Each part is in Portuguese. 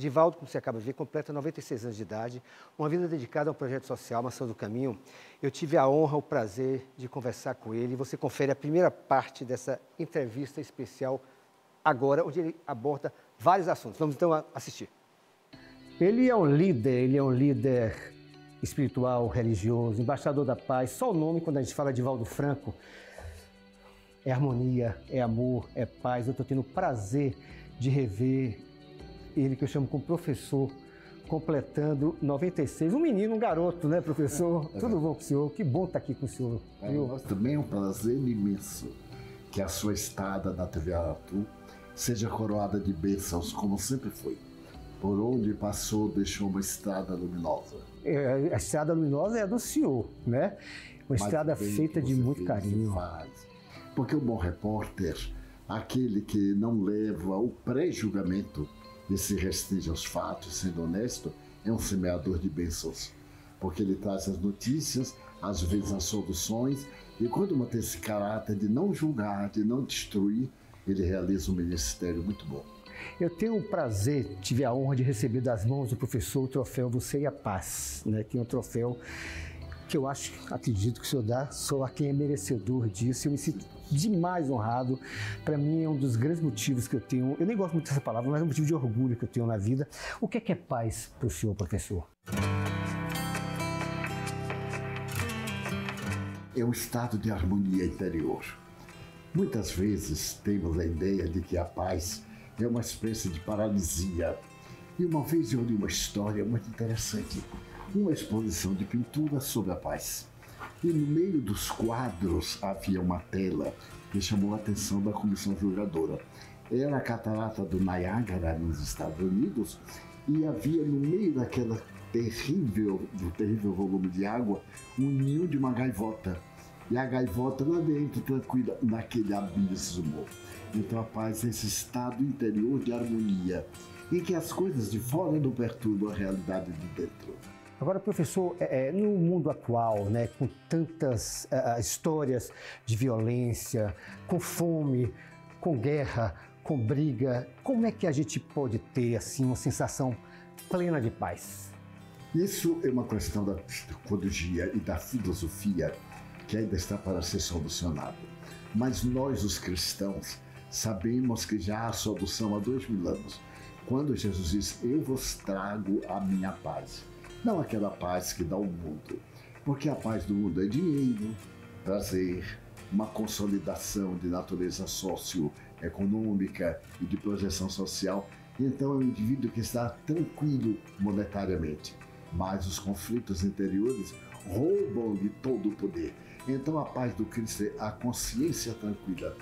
Divaldo, como você acaba de ver, completa 96 anos de idade, uma vida dedicada a um projeto social, Maçã do Caminho. Eu tive a honra, o prazer de conversar com ele. Você confere a primeira parte dessa entrevista especial agora, onde ele aborda vários assuntos. Vamos então assistir. Ele é um líder espiritual, religioso, embaixador da paz. Só o nome, quando a gente fala de Divaldo Franco, é harmonia, é amor, é paz. Eu estou tendo o prazer de rever ele, que eu chamo como professor, completando 96. Um menino, um garoto, né, professor? Tudo bom com o senhor? Que bom estar aqui com o senhor. Nós também é um prazer imenso que a sua estada na TV Aratu seja coroada de bênçãos, como sempre foi. Por onde passou, deixou uma estrada luminosa. A estrada luminosa é a do senhor, né? Uma estrada feita de muito carinho. Porque o bom repórter, aquele que não leva o pré-julgamento e se restringe aos fatos, sendo honesto, é um semeador de bênçãos. Porque ele traz as notícias, às vezes as soluções, e quando mantém esse caráter de não julgar, de não destruir, ele realiza um ministério muito bom. Eu tenho o prazer, tive a honra de receber das mãos do professor o troféu Você e a Paz, né? Que é um troféu que eu acredito que o senhor dá só a quem é merecedor disso. Eu me sinto demais honrado. Para mim é um dos grandes motivos que eu tenho, eu nem gosto muito dessa palavra, mas é um motivo de orgulho que eu tenho na vida. O que é paz para o senhor, professor? É um estado de harmonia interior. Muitas vezes temos a ideia de que a paz é uma espécie de paralisia. E uma vez eu li uma história muito interessante, uma exposição de pintura sobre a paz. E no meio dos quadros havia uma tela que chamou a atenção da comissão julgadora. Era a catarata do Niágara, nos Estados Unidos, e havia no meio daquela terrível volume de água, um ninho de uma gaivota. E a gaivota lá dentro, tranquila, naquele abismo. Então a paz é esse estado interior de harmonia, em que as coisas de fora não perturbam a realidade de dentro. Agora, professor, no mundo atual, né, com tantas histórias de violência, com fome, com guerra, com briga, como é que a gente pode ter assim, uma sensação plena de paz? Isso é uma questão da psicologia e da filosofia que ainda está para ser solucionado. Mas nós, os cristãos, sabemos que já há solução há 2000 anos. Quando Jesus diz, eu vos trago a minha paz. Não aquela paz que dá o mundo, porque a paz do mundo é dinheiro, prazer, uma consolidação de natureza socioeconômica e de projeção social. Então é um indivíduo que está tranquilo monetariamente, mas os conflitos interiores roubam-lhe todo o poder. Então a paz do Cristo é a consciência tranquila.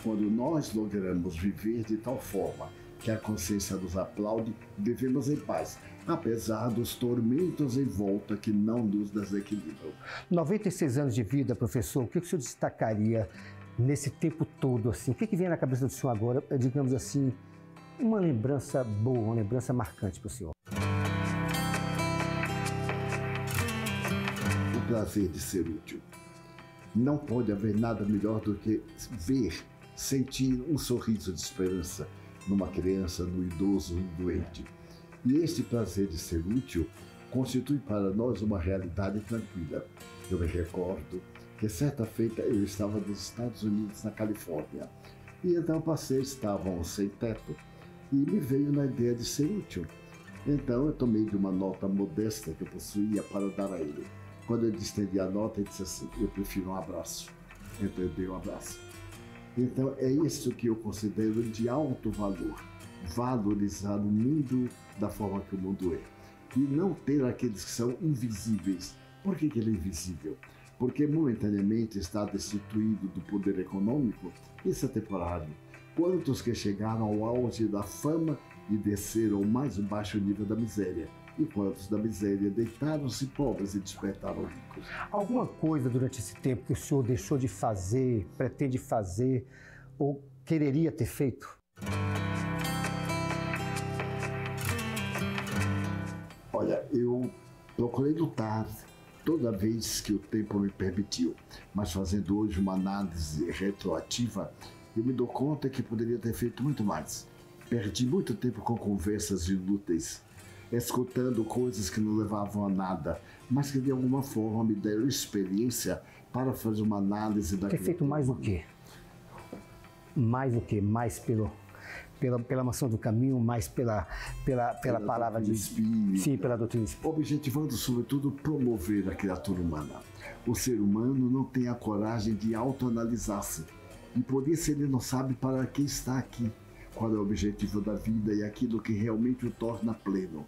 Quando nós logramos viver de tal forma que a consciência nos aplaude, vivemos em paz, apesar dos tormentos em volta que não nos desequilibram. 96 anos de vida, professor, o que o senhor destacaria nesse tempo todo? Assim? O que vem na cabeça do senhor agora, digamos assim, uma lembrança boa, uma lembrança marcante para o senhor? O prazer de ser útil. Não pode haver nada melhor do que ver, sentir um sorriso de esperança numa criança, no idoso, no doente. E este prazer de ser útil constitui para nós uma realidade tranquila. Eu me recordo que certa feita eu estava nos Estados Unidos, na Califórnia, e então passei, estavam sem teto, e me veio na ideia de ser útil. Então eu tomei de uma nota modesta que eu possuía para dar a ele. Quando eu estendi a nota, ele disse assim, eu prefiro um abraço. Então eu dei um abraço. Então é isso que eu considero de alto valor, valorizar o mundo da forma que o mundo é. E não ter aqueles que são invisíveis. Por que ele é invisível? Porque momentaneamente está destituído do poder econômico, isso é temporário. Quantos que chegaram ao auge da fama e desceram ao mais baixo nível da miséria? E quantos da miséria deitaram-se pobres e despertaram ricos? Alguma coisa durante esse tempo que o senhor deixou de fazer, pretende fazer ou quereria ter feito? Olha, eu procurei lutar toda vez que o tempo me permitiu, mas fazendo hoje uma análise retroativa, eu me dou conta que poderia ter feito muito mais. Perdi muito tempo com conversas inúteis, escutando coisas que não levavam a nada, mas que de alguma forma me deram experiência para fazer uma análise da Ter feito mais o quê? Mais o quê? Mais pela maçã do caminho, mais pela palavra de espírito. Sim, pela doutrina espírita. Objetivando, sobretudo, promover a criatura humana. O ser humano não tem a coragem de autoanalisar-se. E por isso ele não sabe para que está aqui, qual é o objetivo da vida e aquilo que realmente o torna pleno.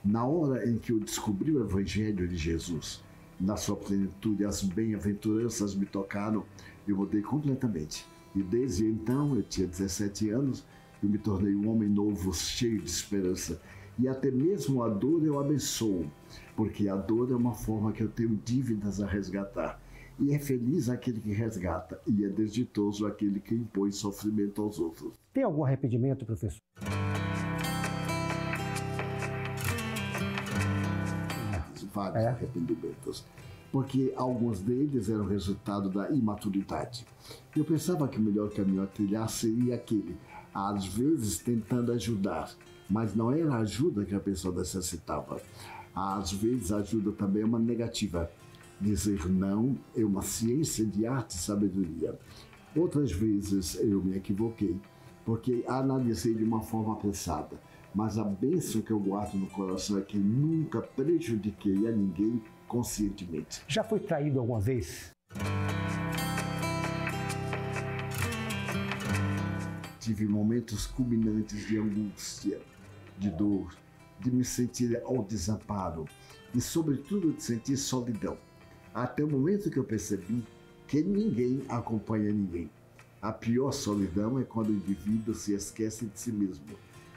Na hora em que eu descobri o Evangelho de Jesus, na sua plenitude, as bem-aventuranças me tocaram, eu mudei completamente. E desde então, eu tinha 17 anos, eu me tornei um homem novo, cheio de esperança. E até mesmo a dor eu abençoo, porque a dor é uma forma que eu tenho dívidas a resgatar. E é feliz aquele que resgata, e é desditoso aquele que impõe sofrimento aos outros. Tem algum arrependimento, professor? Vários arrependimentos, porque alguns deles eram resultado da imaturidade. Eu pensava que o melhor caminho a trilhar seria aquele, às vezes tentando ajudar, mas não era a ajuda que a pessoa necessitava. Às vezes a ajuda também é uma negativa. Dizer não é uma ciência de arte e sabedoria. Outras vezes eu me equivoquei, porque analisei de uma forma apressada. Mas a bênção que eu guardo no coração é que nunca prejudiquei a ninguém conscientemente. Já foi traído alguma vez? Tive momentos culminantes de angústia, de dor, de me sentir ao desamparo e, sobretudo, de sentir solidão. Até o momento que eu percebi que ninguém acompanha ninguém. A pior solidão é quando o indivíduo se esquece de si mesmo.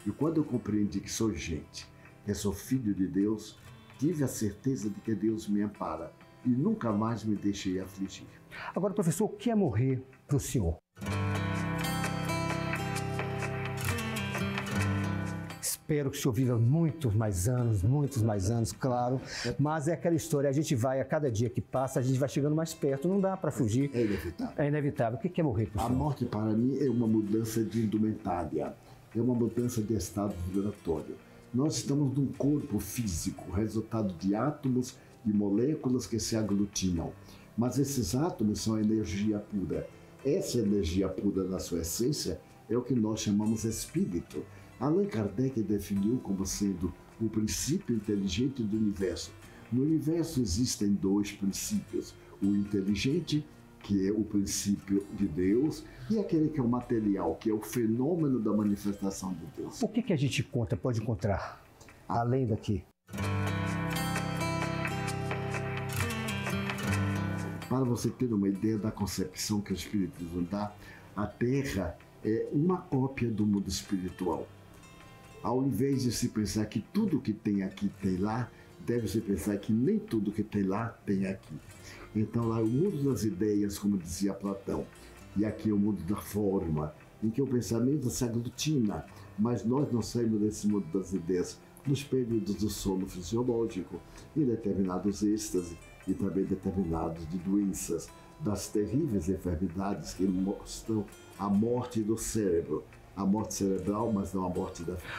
E quando eu compreendi que sou gente, que sou filho de Deus, tive a certeza de que Deus me ampara e nunca mais me deixei afligir. Agora, professor, o que é morrer para o senhor? Espero que o senhor viva muitos mais anos, claro. Mas é aquela história, a gente vai, a cada dia que passa, a gente vai chegando mais perto, não dá para fugir. É inevitável. É inevitável. O que é morrer para o senhor? A morte, para mim, é uma mudança de indumentária. É uma mudança de estado vibratório. Nós estamos num corpo físico, resultado de átomos e moléculas que se aglutinam. Mas esses átomos são energia pura. Essa energia pura, na sua essência, é o que nós chamamos espírito. Allan Kardec definiu como sendo o princípio inteligente do universo. No universo existem dois princípios, o inteligente, que é o princípio de Deus, e aquele que é o material, que é o fenômeno da manifestação de Deus. O que a gente pode encontrar além daqui? Para você ter uma ideia da concepção que o Espiritismo dá, a Terra é uma cópia do mundo espiritual. Ao invés de se pensar que tudo que tem aqui tem lá, deve-se pensar que nem tudo que tem lá tem aqui. Então lá é o mundo das ideias, como dizia Platão, e aqui é o mundo da forma, em que o pensamento se aglutina, mas nós não saímos desse mundo das ideias nos períodos do sono fisiológico, em determinados êxtases e também determinados de doenças, das terríveis enfermidades que mostram a morte do cérebro, a morte cerebral, mas não a morte da vida.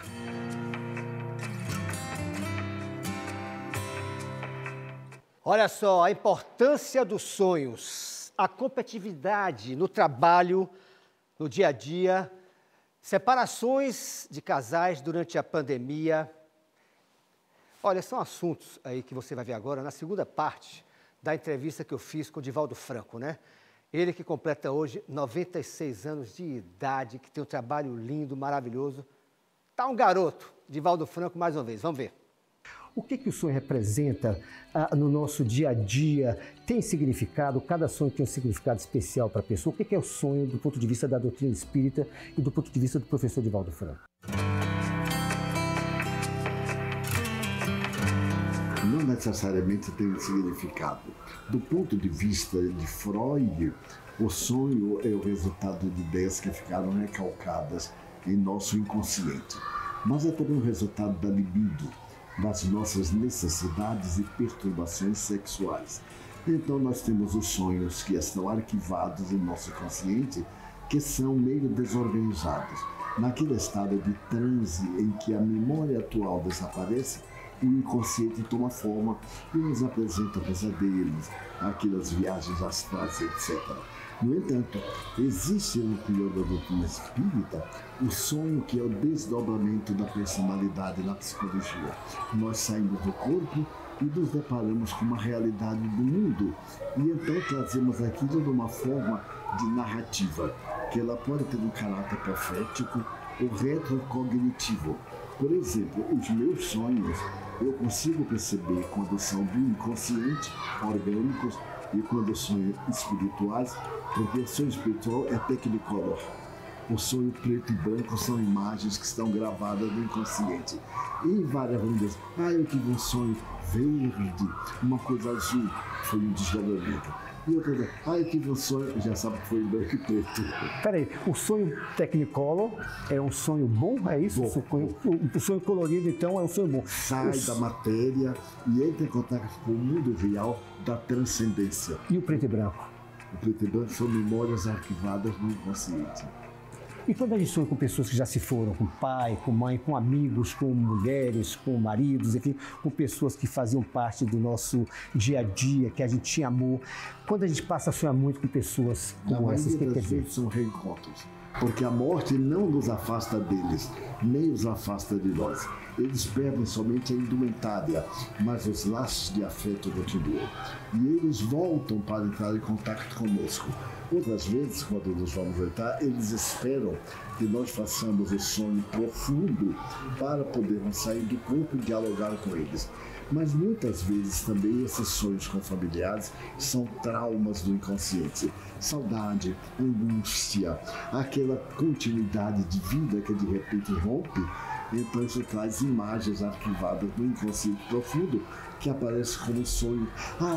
Olha só, a importância dos sonhos, a competitividade no trabalho, no dia a dia, separações de casais durante a pandemia. Olha, são assuntos aí que você vai ver agora na segunda parte da entrevista que eu fiz com o Divaldo Franco, né? Ele que completa hoje 96 anos de idade, que tem um trabalho lindo, maravilhoso. Tá um garoto, Divaldo Franco, mais uma vez, vamos ver. O que o sonho representa no nosso dia a dia? Tem significado? Cada sonho tem um significado especial para a pessoa. O que é o sonho do ponto de vista da doutrina espírita e do ponto de vista do professor Divaldo Franco? Não necessariamente tem significado. Do ponto de vista de Freud, o sonho é o resultado de ideias que ficaram recalcadas em nosso inconsciente. Mas é também o resultado da libido, das nossas necessidades e perturbações sexuais. Então nós temos os sonhos que estão arquivados em nosso consciente, que são meio desorganizados. naquele estado de transe em que a memória atual desaparece, o inconsciente toma forma e nos apresenta pesadelos, aquelas viagens astrais, etc. No entanto, existe no pior da doutrina espírita o sonho, que é o desdobramento da personalidade na psicologia. Nós saímos do corpo e nos deparamos com uma realidade do mundo, e então trazemos aquilo de uma forma de narrativa, que ela pode ter um caráter profético ou retrocognitivo. Por exemplo, os meus sonhos eu consigo perceber quando são do inconsciente, orgânicos, e quando sonho espirituais, porque o sonho espiritual é technicolor. O sonho preto e branco são imagens que estão gravadas no inconsciente. E várias vezes, eu tive um sonho verde, uma coisa azul, foi um desdobramento. E outra vez, eu tive um sonho, já sabe que foi em branco e preto. Peraí, o sonho technicolor é um sonho bom? É isso? Bom. O sonho colorido, então, é um sonho bom. Sai da matéria e entra em contato com o mundo real da transcendência. E o preto e branco? O preto e branco são memórias arquivadas no inconsciente. E quando a gente sonha com pessoas que já se foram, com pai, com mãe, com amigos, com mulheres, com maridos, enfim, com pessoas que faziam parte do nosso dia a dia, que a gente tinha amor, quando a gente passa a sonhar muito com pessoas como essas, o que quer dizer? São reencontros, porque a morte não nos afasta deles, nem os afasta de nós. Eles perdem somente a indumentária, mas os laços de afeto continuam. E eles voltam para entrar em contato conosco. Outras vezes, quando nos vamos voltar, eles esperam que nós façamos o sonho profundo para podermos sair do corpo e dialogar com eles. Mas muitas vezes também esses sonhos com familiares são traumas do inconsciente. Saudade, angústia, aquela continuidade de vida que de repente rompe. Então isso traz imagens arquivadas no inconsciente profundo que aparece como sonho.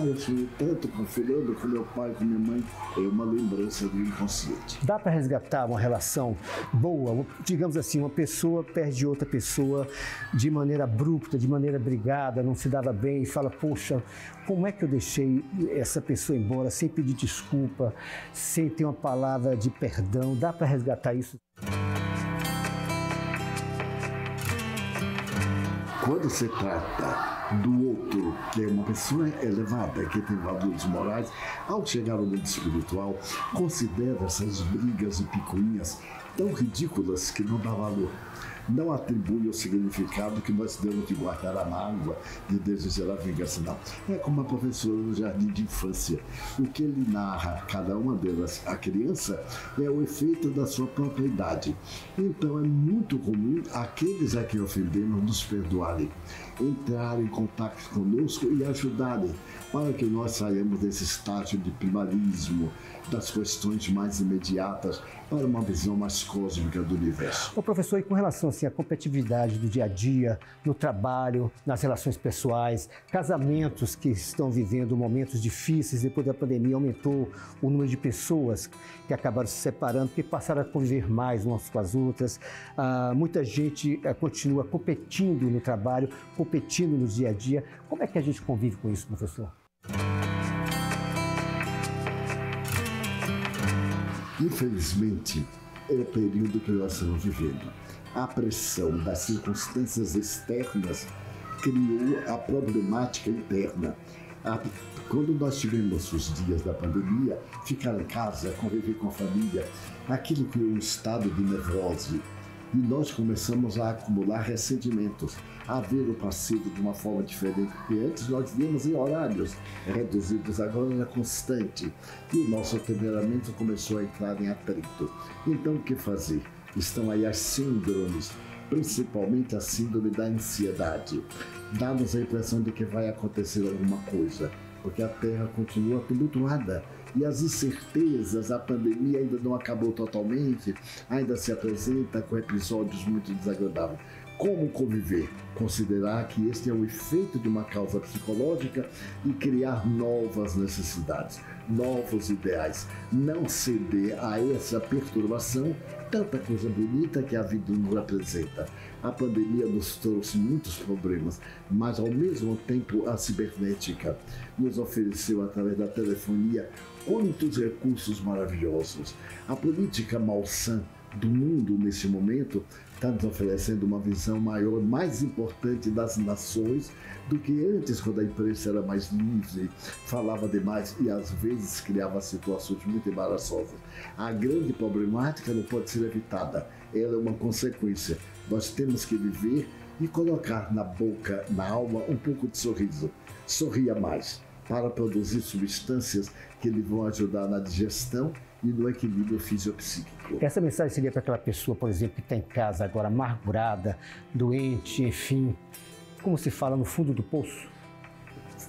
Eu sonhei tanto com fulano, com meu pai, com minha mãe. É uma lembrança do inconsciente. Dá para resgatar uma relação boa? Digamos assim, uma pessoa perde outra pessoa de maneira abrupta, de maneira brigada, não se dava bem e fala, poxa, como é que eu deixei essa pessoa embora sem pedir desculpa, sem ter uma palavra de perdão? Dá para resgatar isso? Quando se trata do outro, que é uma pessoa elevada, que tem valores morais, ao chegar ao mundo espiritual, considera essas brigas e picuinhas tão ridículas que não dá valor. Não atribui o significado que nós temos de guardar a mágoa, de desejar a vingança, não. É como a professora no jardim de infância. O que ele narra, cada uma delas, a criança, é o efeito da sua própria idade. Então é muito comum aqueles a quem ofendemos nos perdoarem, entrar em contato conosco e ajudarem para que nós saiamos desse estágio de primarismo, das questões mais imediatas, para uma visão mais cósmica do universo. Ô professor, e com relação assim, à competitividade do dia a dia, no trabalho, nas relações pessoais, casamentos que estão vivendo momentos difíceis, depois da pandemia aumentou o número de pessoas que acabaram se separando, que passaram a conviver mais umas com as outras. Muita gente continua competindo no trabalho, competindo no dia a dia. Como é que a gente convive com isso, professor? Infelizmente, é o período que nós estamos vivendo. A pressão das circunstâncias externas criou a problemática interna. Quando nós tivemos os dias da pandemia, ficar em casa, conviver com a família, aquilo criou um estado de nevrose. E nós começamos a acumular ressentimentos, a ver o parceiro de uma forma diferente, porque antes nós víamos em horários reduzidos, agora era constante. E o nosso temperamento começou a entrar em atrito. Então o que fazer? Estão aí as síndromes, principalmente a síndrome da ansiedade. Dá-nos a impressão de que vai acontecer alguma coisa, porque a Terra continua tumultuada. E as incertezas, a pandemia ainda não acabou totalmente, ainda se apresenta com episódios muito desagradáveis. Como conviver? Considerar que este é o efeito de uma causa psicológica e criar novas necessidades, novos ideais. Não ceder a essa perturbação, tanta coisa bonita que a vida nos apresenta. A pandemia nos trouxe muitos problemas, mas ao mesmo tempo a cibernética nos ofereceu, através da telefonia, quantos recursos maravilhosos. A política malsã do mundo nesse momento, está nos oferecendo uma visão maior, mais importante das nações do que antes, quando a imprensa era mais livre, falava demais e às vezes criava situações muito embaraçosas. A grande problemática não pode ser evitada, ela é uma consequência. Nós temos que viver e colocar na boca, na alma, um pouco de sorriso. Sorria mais, para produzir substâncias que lhe vão ajudar na digestão e no equilíbrio fisiopsíquico. Essa mensagem seria para aquela pessoa, por exemplo, que está em casa agora amargurada, doente, enfim, como se fala, no fundo do poço?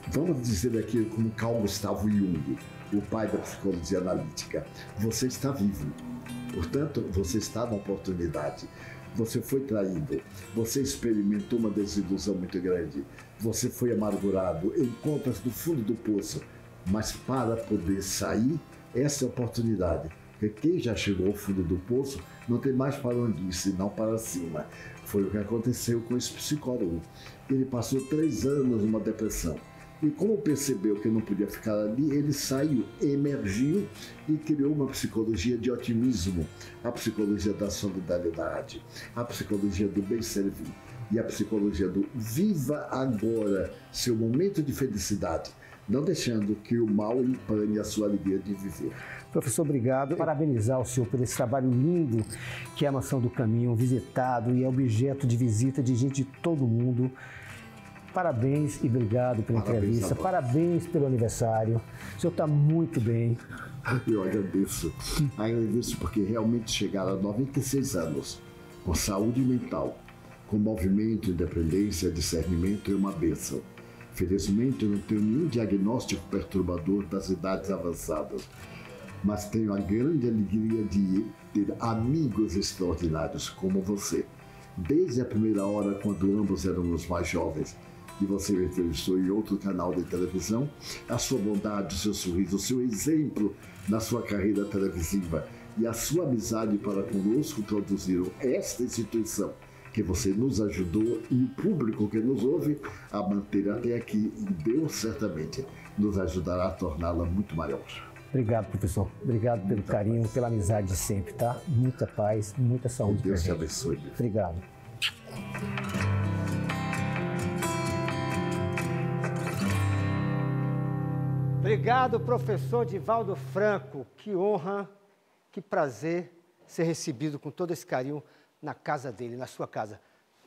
Vamos dizer aqui como Carl Gustav Jung, o pai da psicologia analítica. Você está vivo, portanto, você está na oportunidade. Você foi traído, você experimentou uma desilusão muito grande, você foi amargurado, encontra-se no fundo do poço, mas para poder sair, essa é a oportunidade. Porque quem já chegou ao fundo do poço não tem mais para onde ir, senão para cima. Foi o que aconteceu com esse psicólogo. Ele passou 3 anos numa depressão. E como percebeu que não podia ficar ali, ele saiu, emergiu e criou uma psicologia de otimismo, a psicologia da solidariedade, a psicologia do bem servir e a psicologia do viva agora, seu momento de felicidade, não deixando que o mal empane a sua alegria de viver. Professor, obrigado. Parabenizar o senhor por esse trabalho lindo que é a Mansão do Caminho, visitado e é objeto de visita de gente de todo mundo. Parabéns e obrigado pela entrevista. Parabéns pelo aniversário. O senhor está muito bem. Eu agradeço. Agradeço porque realmente chegaram a 96 anos, com saúde mental, com movimento, independência, discernimento, é uma bênção. Felizmente, eu não tenho nenhum diagnóstico perturbador das idades avançadas, mas tenho a grande alegria de ter amigos extraordinários como você. Desde a primeira hora, quando ambos éramos mais jovens, que você me entrevistou em outro canal de televisão, a sua bondade, o seu sorriso, o seu exemplo na sua carreira televisiva e a sua amizade para conosco produziram esta instituição que você nos ajudou e o público que nos ouve a manter até aqui, e Deus certamente nos ajudará a torná-la muito maior. Obrigado, professor. Obrigado pelo carinho, pela amizade de sempre, tá? Muita paz, muita saúde. Deus te abençoe. Obrigado. Obrigado, professor Divaldo Franco. Que honra, que prazer ser recebido com todo esse carinho na casa dele, na sua casa.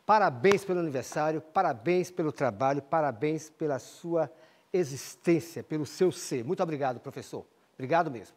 Parabéns pelo aniversário, parabéns pelo trabalho, parabéns pela sua existência, pelo seu ser. Muito obrigado, professor. Obrigado mesmo.